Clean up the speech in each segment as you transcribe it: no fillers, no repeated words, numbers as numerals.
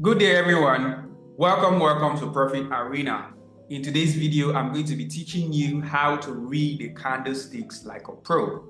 Good day, everyone. Welcome to Profit Arena. In today's video, I'm going to be teaching you how to read the candlesticks like a pro,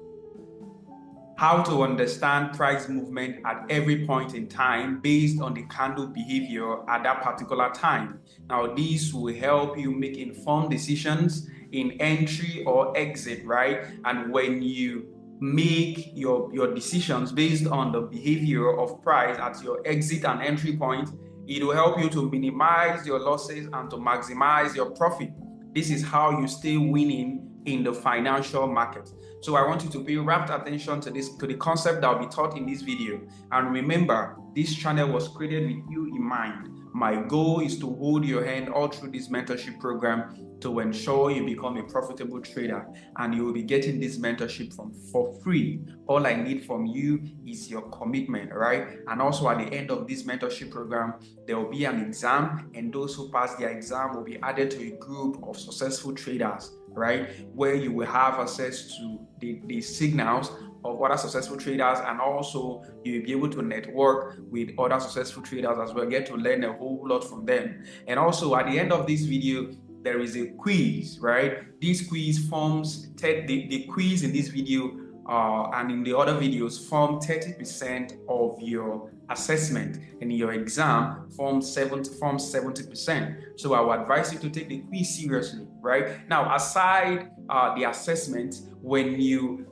how to understand price movement at every point in time based on the candle behavior at that particular time. Now, this will help you make informed decisions in entry or exit, right? And when you make your decisions based on the behavior of price at your exit and entry point, it will help you to minimize your losses and to maximize your profit. This is how you stay winning in the financial market. So I want you to pay rapt attention to the concept that will be taught in this video. And remember, this channel was created with you in mind. My goal is to hold your hand all through this mentorship program to ensure you become a profitable trader, and you will be getting this mentorship for free. All I need from you is your commitment, right? And also at the end of this mentorship program, there will be an exam, and those who pass their exam will be added to a group of successful traders, right? Where you will have access to the signals of other successful traders, and also you'll be able to network with other successful traders as well, get to learn a whole lot from them. And also at the end of this video, there is a quiz, right? This quiz forms the quiz in this video and in the other videos form 30% of your assessment, and your exam forms 70%. So I would advise you to take the quiz seriously, right? Now, aside the assessment, when you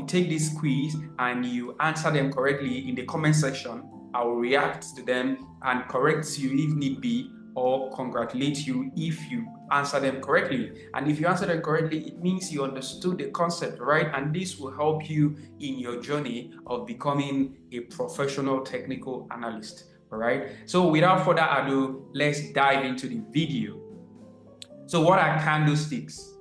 take this quiz and you answer them correctly in the comment section, I will react to them and correct you if need be, or congratulate you if you answer them correctly. And if you answer them correctly, it means you understood the concept, right? And this will help you in your journey of becoming a professional technical analyst, all right? So without further ado, let's dive into the video. So what are candlesticks?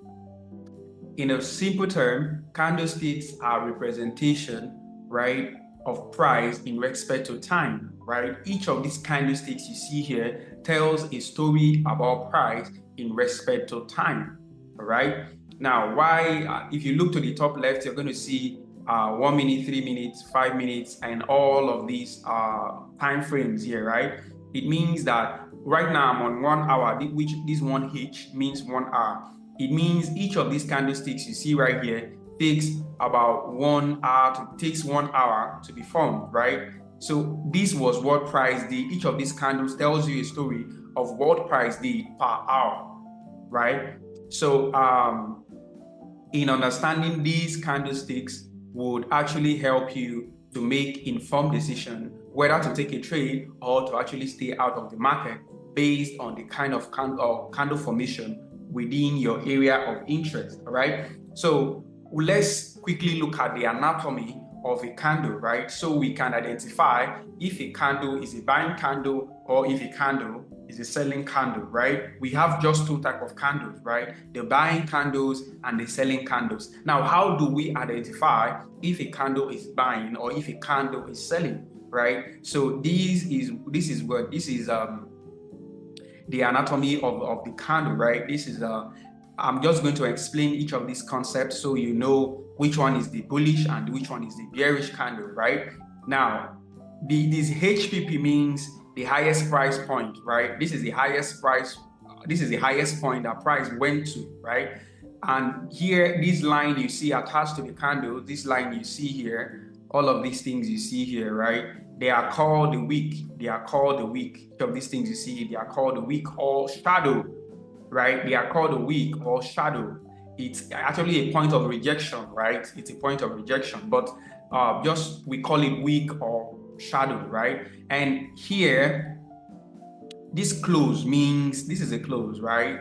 In a simple term, candlesticks are representation, right, of price in respect to time, right? Each of these candlesticks you see here tells a story about price in respect to time, all right? Now, why, if you look to the top left, you're going to see 1 minute, 3 minutes, 5 minutes, and all of these time frames here, right? It means that right now I'm on 1 hour, which this 1H means 1 hour. It means each of these candlesticks you see right here takes about 1 hour, takes 1 hour to be formed, right? So this was what price did. Each of these candles tells you a story of what price did per hour, right? So in understanding these candlesticks would actually help you to make informed decision whether to take a trade or to actually stay out of the market based on the kind of candle formation within your area of interest, all right? So let's quickly look at the anatomy of a candle, right? So we can identify if a candle is a buying candle or if a candle is a selling candle, right? We have just two types of candles, right? The buying candles and the selling candles. Now, how do we identify if a candle is buying or if a candle is selling, right? So this is the anatomy of the candle, right? This is I'm just going to explain each of these concepts so you know which one is the bullish and which one is the bearish candle, right? Now, this HPP means the highest price point, right? This is the highest price. This is the highest point that price went to, right? And here, this line you see attached to the candle, this line you see here, all of these things you see here, right? They are called the wick. They are called the wick. Each of these things you see, they are called the wick or shadow, right? They are called the wick or shadow. It's actually a point of rejection, right? It's a point of rejection, but just we call it wick or shadow, right? And here, this close means this is a close, right?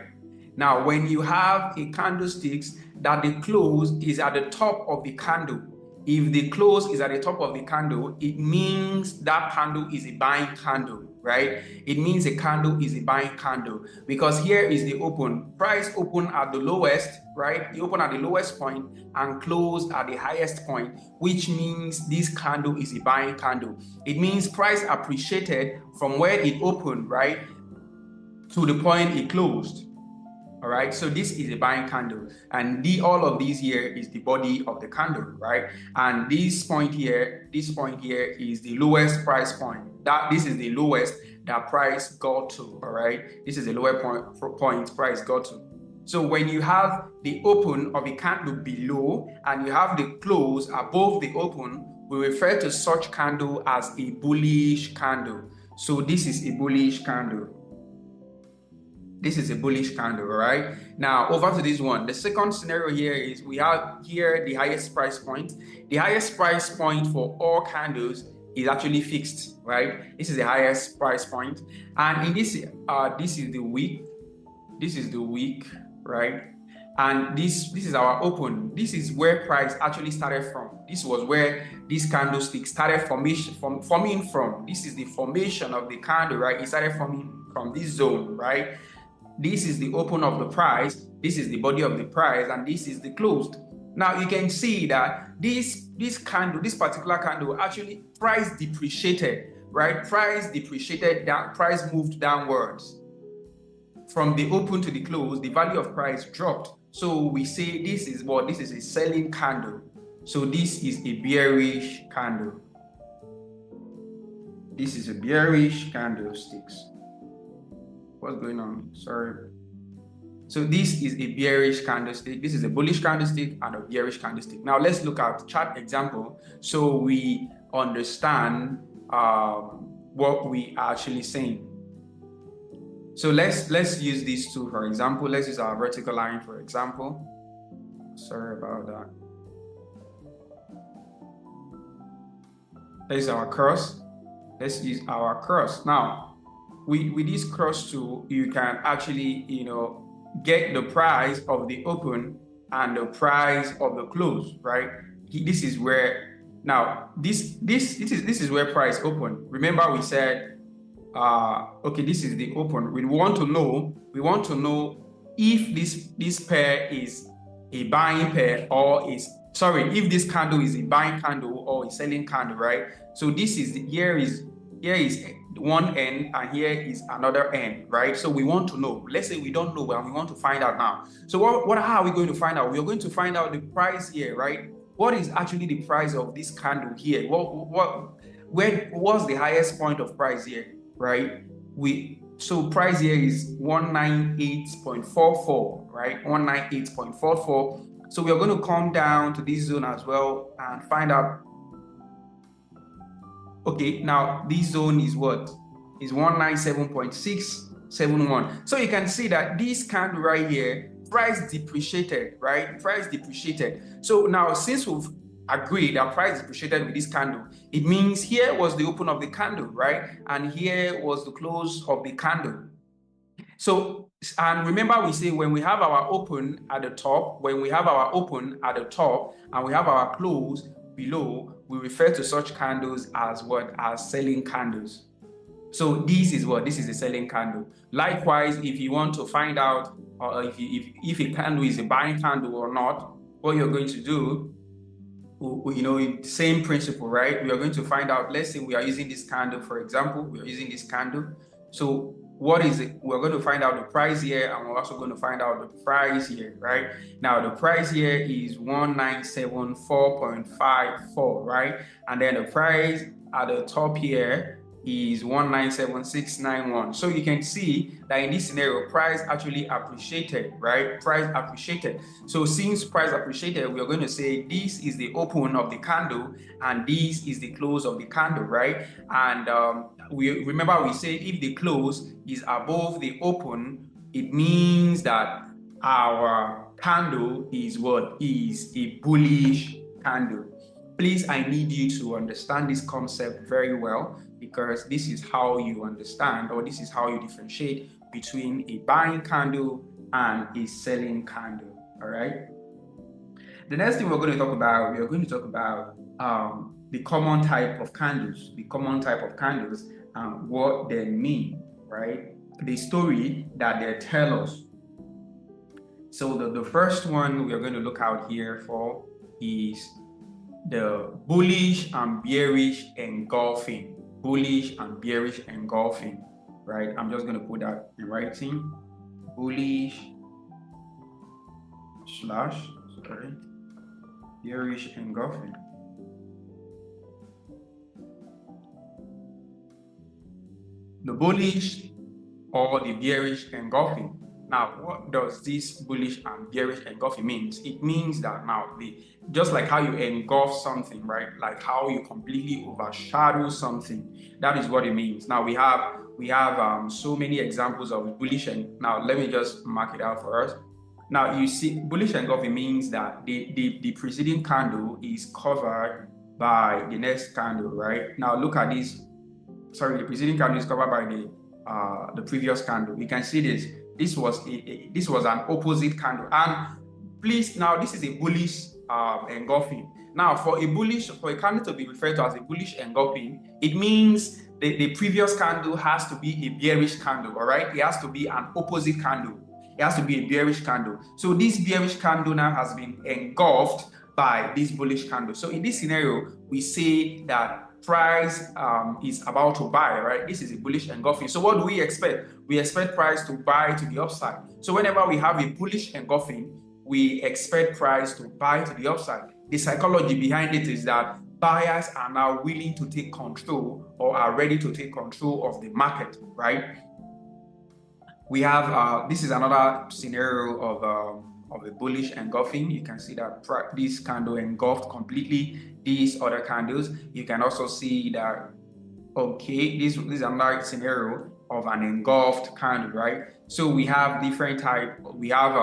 Now, when you have a candlesticks that the close is at the top of the candle, if the close is at the top of the candle, it means that candle is a buying candle, right? It means a candle is a buying candle because here is the open. Price open at the lowest, right? You open at the lowest point and closed at the highest point, which means this candle is a buying candle. It means price appreciated from where it opened, right, to the point it closed. All right, so this is a buying candle, and all of these here is the body of the candle, right? And this point here is the lowest price point. This is the lowest, that price got to, all right? This is the lower point price got to. So when you have the open of a candle below and you have the close above the open, we refer to such candle as a bullish candle. So this is a bullish candle. This is a bullish candle, all right? Now, over to this one. The second scenario here is we have here the highest price point. The highest price point for all candles is actually fixed, right? This is the highest price point. And in this, this is the week. This is the week, right? And this is our open. This is where price actually started from. This was where this candlestick started forming from. This is the formation of the candle, right? It started forming from this zone, right? This is the open of the price, this is the body of the price, and this is the closed. Now you can see that this particular candle, actually price depreciated, right? Price depreciated, price moved downwards. From the open to the close, the value of price dropped. So we say this is what? This is a selling candle. So this is a bearish candle. This is a bearish candlesticks. What's going on? Sorry. So this is a bearish candlestick. This is a bullish candlestick and a bearish candlestick. Now let's look at chart example so we understand what we are actually saying. So let's use these two for example. Let's use our vertical line for example. Sorry about that. There's our cross. Let's use our cross. Now, with this cross tool, you can actually, get the price of the open and the price of the close, right? This is where now this is where price open. Remember we said, okay, this is the open. We want to know if this pair is a buying pair or if this candle is a buying candle or a selling candle, right? So this is here is one end and here is another end, right? So we want to know. Let's say we don't know, but we want to find out now. So how are we going to find out? We are going to find out the price here, right? What is actually the price of this candle here? Where was the highest point of price here, right? So price here is 198.44, right? 198.44. So we are going to come down to this zone as well and find out. Okay, now this zone is what? Is 197.671. So you can see that this candle right here, price depreciated, right? Price depreciated. So now since we've agreed that price depreciated with this candle, it means here was the open of the candle, right? And here was the close of the candle. So, and remember we say when we have our open at the top, and we have our close below, we refer to such candles as what? As selling candles. So this is what? This is a selling candle. Likewise, if you want to find out if a candle is a buying candle or not, what you're going to do, same principle, right? We are going to find out, let's say we are using this candle, for example, we are using this candle. So what is it? We're going to find out the price here, and we're also going to find out the price here, right? Now the price here is 1974.54, right? And then the price at the top here is 197.691. So you can see that in this scenario, price actually appreciated, right? Price appreciated. So since price appreciated, we are going to say this is the open of the candle and this is the close of the candle, right? And we say if the close is above the open, it means that our candle is what? Is a bullish candle. Please, I need you to understand this concept very well, because this is how you understand, or this is how you differentiate between a buying candle and a selling candle. All right. The next thing we're going to talk about, the common type of candles, and what they mean, right? The story that they tell us. So the first one we are going to look out here for is the bullish and bearish engulfing. Bullish and bearish engulfing, right? I'm just going to put that in writing. Bullish / bearish engulfing. the bullish or the bearish engulfing. Now, what does this bullish and bearish engulfing means? It means that now, just like how you engulf something, right? Like how you completely overshadow something. That is what it means. Now we have so many examples of bullish. And now let me just mark it out for us. Now you see, bullish engulfing means that the preceding candle is covered by the next candle, right? Now look at this. Sorry, the preceding candle is covered by the previous candle. You can see this. This was an opposite candle, and please, now this is a bullish engulfing. Now, for a candle to be referred to as a bullish engulfing, it means the previous candle has to be a bearish candle. All right, it has to be an opposite candle. It has to be a bearish candle. So this bearish candle now has been engulfed by this bullish candle. So in this scenario, we say that price is about to buy, right? This is a bullish engulfing. So what do we expect? We expect price to buy to the upside. So whenever we have a bullish engulfing, we expect price to buy to the upside. The psychology behind it is that buyers are now willing to take control or are ready to take control of the market, right? We have, this is another scenario of a bullish engulfing. You can see that this candle engulfed completely these other candles. You can also see that, okay, this is another scenario of an engulfed candle, right? So we have different type. We have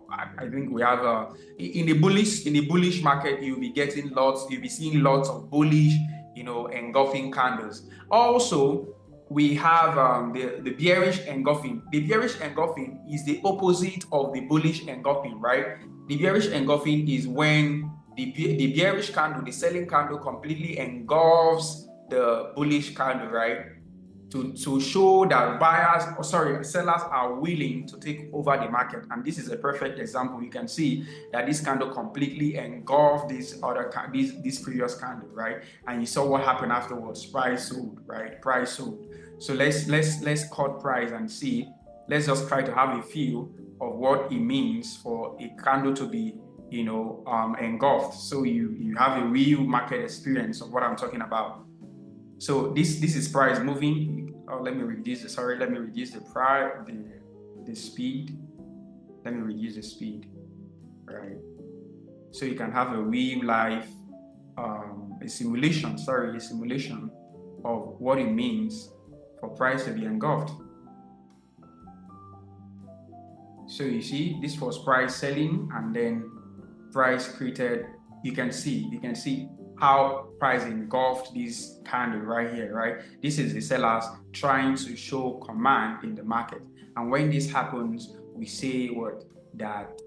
I think we have in the bullish market, you'll be seeing lots of bullish, engulfing candles. Also, we have the bearish engulfing. The bearish engulfing is the opposite of the bullish engulfing, right? The bearish engulfing is when the bearish candle, the selling candle, completely engulfs the bullish candle, right? To show that sellers are willing to take over the market. And this is a perfect example. You can see that this candle completely engulfed this previous candle, right? And you saw what happened afterwards. Price sold, right? Price sold. So let's cut price and see. Let's just try to have a feel of what it means for a candle to be, engulfed. So you have a real market experience of what I'm talking about. So this is price moving. Let me reduce the price, the speed. Let me reduce the speed, right? So you can have a real life, a simulation of what it means for price to be engulfed. So you see, this was price selling, and then price created. You can see how price engulfed this candle right here, right? This is the sellers trying to show command in the market. And when this happens, we say that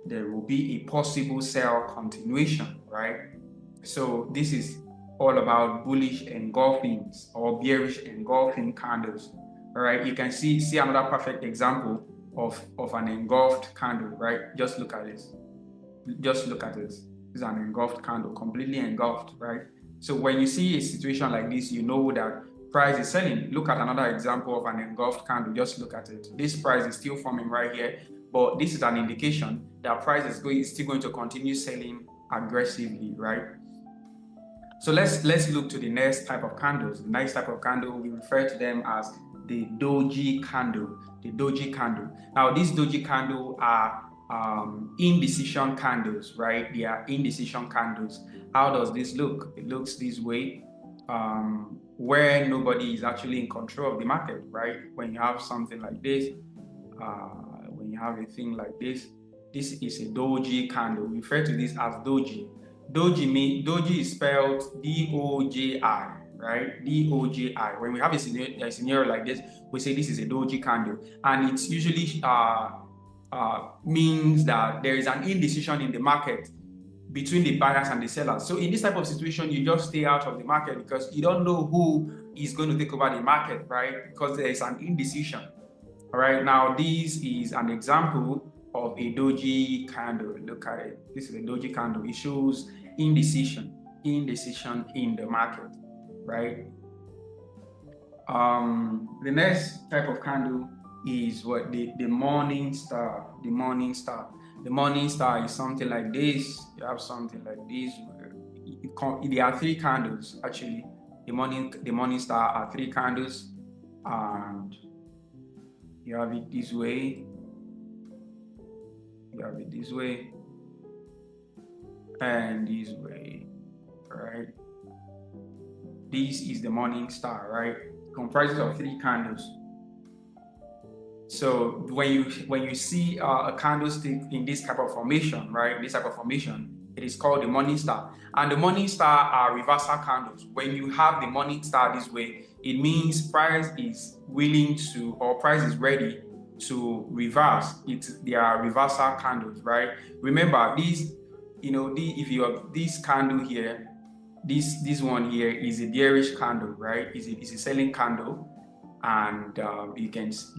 there will be a possible sell continuation, right? So this is all about bullish engulfings or bearish engulfing candles. All right, you can see another perfect example of an engulfed candle, right? Just look at this. Just look at this. This is an engulfed candle, completely engulfed, right? So when you see a situation like this, you know that price is selling. Look at another example of an engulfed candle. Just look at it. This price is still forming right here, but this is an indication that price is still going to continue selling aggressively, right? So let's look to the next type of candles. The next type of candle, we refer to them as the Doji candle. The Doji candle. Now, these Doji candle are indecision candles, right? They are indecision candles. How does this look? It looks this way, where nobody is actually in control of the market, right? When you have something like this, when you have a thing like this, this is a Doji candle. We refer to this as Doji. Doji is spelled D-O-J-I, right? D-O-J-I. When we have a scenario like this, we say this is a Doji candle, and it's usually means that there is an indecision in the market between the buyers and the sellers. So in this type of situation, you just stay out of the market because you don't know who is going to take over the market, right? Because there is an indecision. All right, now this is an example of a Doji candle. Look at it. This is a Doji candle. It shows indecision in the market, right? The next type of candle is what the morning star. The morning star. The morning star is something like this. You have something like this. There are three candles actually. the morning star are 3 candles, and you have it this way, you have it this way, and this way, right? This is the morning star, right? Comprises of 3 candles. So when you see a candlestick in this type of formation, right? This type of formation, it is called the morning star. And the morning star are reversal candles. When you have the morning star this way, it means price is willing to, or price is ready to reverse. They are reversal candles, right? Remember these, if you have this candle here, this one here is a bearish candle, right? It's a selling candle. And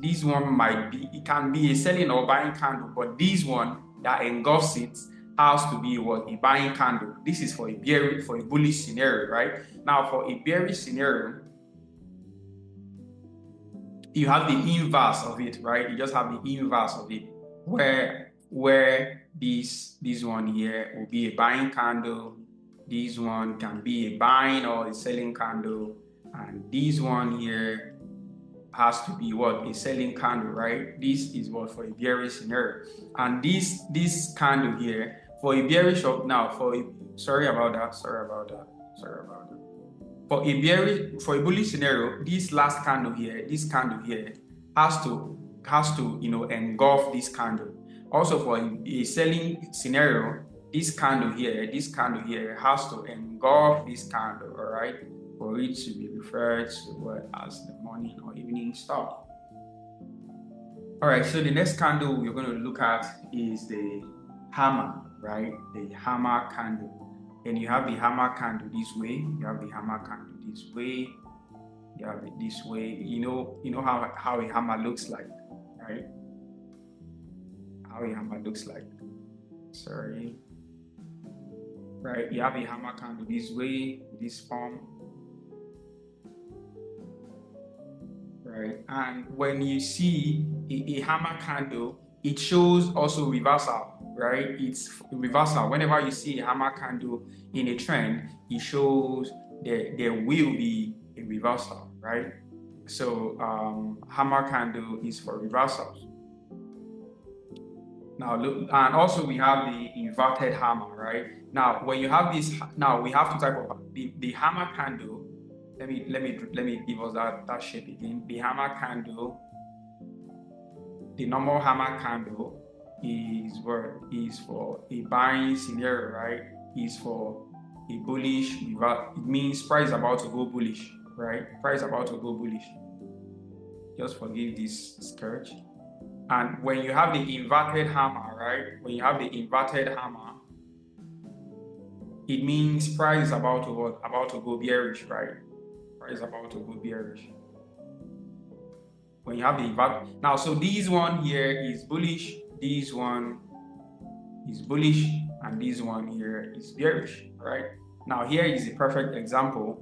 this one it can be a selling or buying candle, but this one that engulfs it has to be a buying candle. This is for a bullish scenario, right? Now for a bearish scenario, you have the inverse of it, right? You just have the inverse of it, where this one here will be a buying candle, this one can be a buying or a selling candle, and this one here has to be a selling candle, right? This is for a bearish scenario. And this candle here for a bearish sorry about that. For a bullish scenario, this last candle here, has to engulf this candle. Also for a selling scenario, this candle here has to engulf this candle, all right? For it to be referred to as the morning or evening star. All right, so the next candle we're going to look at is the hammer, right? The hammer candle. And you have the hammer candle this way, you have the hammer candle this way, you have it this way. You know how a hammer looks like, right? How a hammer looks like. Sorry. Right, you have a hammer candle this way, this form. Right, and when you see a hammer candle, it shows also reversal, right? It's reversal. Whenever you see a hammer candle in a trend, it shows there will be a reversal, right? So hammer candle is for reversals. Now look, and also we have the inverted hammer, right? Now when you have this, now we have to type of the hammer candle. Let me give us that shape again. The hammer candle, the normal hammer candle is for a buying scenario, right? Is for a bullish. It means price is about to go bullish, right? Price about to go bullish. Just forgive this sketch. And when you have the inverted hammer, right? When you have the inverted hammer, it means price is about to go bearish, right? Is about to go bearish. When you have the invert now, so this one here is bullish, this one is bullish, and this one here is bearish, right? Now here is a perfect example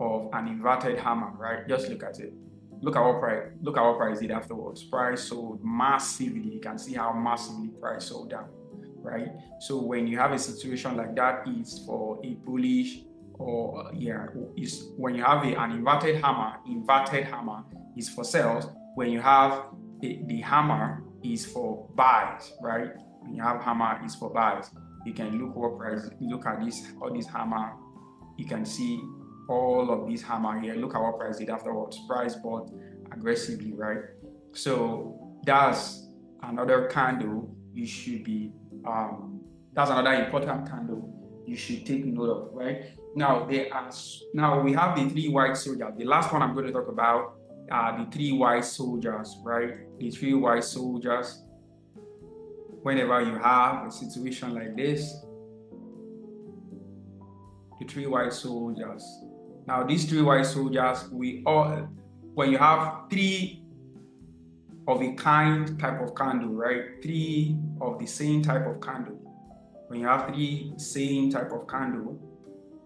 of an inverted hammer, right? Just look at it. Look at what price did afterwards. Price sold massively. You can see how massively price sold down, right? So when you have a situation like that, it's for a bullish. Or is when you have an inverted hammer is for sales. When you have the hammer is for buys, right? When you have hammer is for buys. You can look what price. Look at all this hammer. You can see all of this hammer here. Look at what price did afterwards. Price bought aggressively, right? So that's another candle you should be. That's another important candle you should take note of, right? Now we have the 3 white soldiers. The last one I'm going to talk about are the 3 white soldiers, right? The 3 white soldiers. Whenever you have a situation like this, the 3 white soldiers. Now these 3 white soldiers, when you have 3 of a kind type of candle, right? 3 of the same type of candle. When you have 3 same type of candle,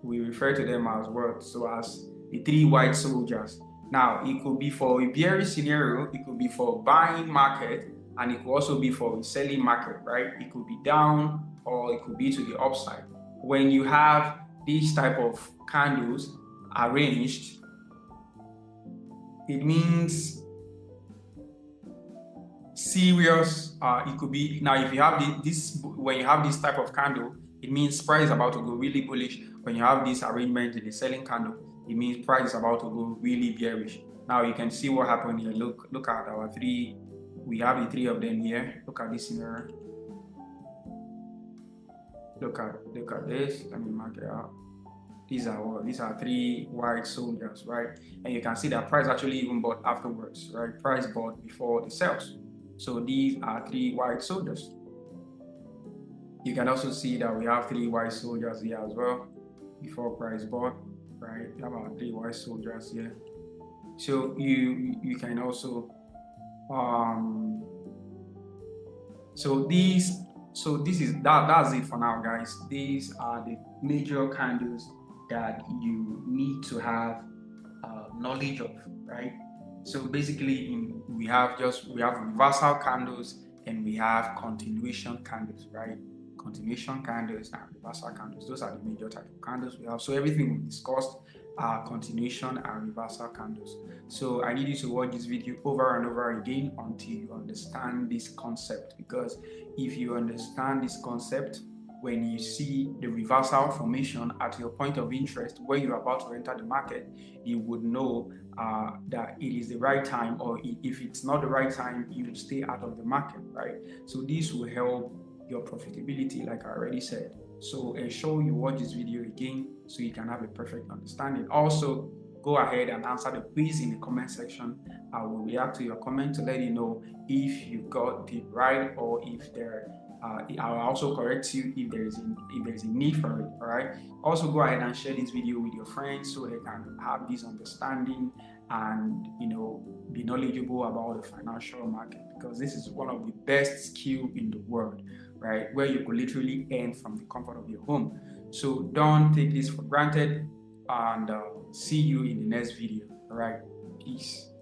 we refer to them as what? So as the 3 white soldiers. Now it could be for a bearish scenario, it could be for buying market, and it could also be for a selling market, right? It could be down or it could be to the upside. When you have these type of candles arranged, it means serious. It could be, now if you have this when you have this type of candle, it means price is about to go really bullish. When you have this arrangement in the selling candle, it means price is about to go really bearish. Now you can see what happened here. Look at our three. We have the three of them here. Look at this mirror. Look at this. Let me mark it out. These are three white soldiers, right? And you can see that price actually even bought afterwards, right? Price bought before the sales. So these are three white soldiers. You can also see that we have three white soldiers here as well before price bought, right? We have our three white soldiers here. So you can also that's it for now, guys. These are the major candles that you need to have knowledge of, right? So basically, we have reversal candles and we have continuation candles, right? Continuation candles and reversal candles. Those are the major type of candles we have. So everything we discussed are continuation and reversal candles. So I need you to watch this video over and over again until you understand this concept, because if you understand this concept, when you see the reversal formation at your point of interest where you're about to enter the market, you would know that it is the right time, or if it's not the right time, you will stay out of the market, right? So this will help your profitability, like I already said. So ensure you watch this video again so you can have a perfect understanding. Also, go ahead and answer the quiz in the comment section. I will react to your comment to let you know if you got it right, or if I'll also correct you if there is a need for it. All right. Also, go ahead and share this video with your friends so they can have this understanding and be knowledgeable about the financial market, because this is one of the best skills in the world, right? Where you could literally earn from the comfort of your home. So don't take this for granted, and see you in the next video. All right. Peace.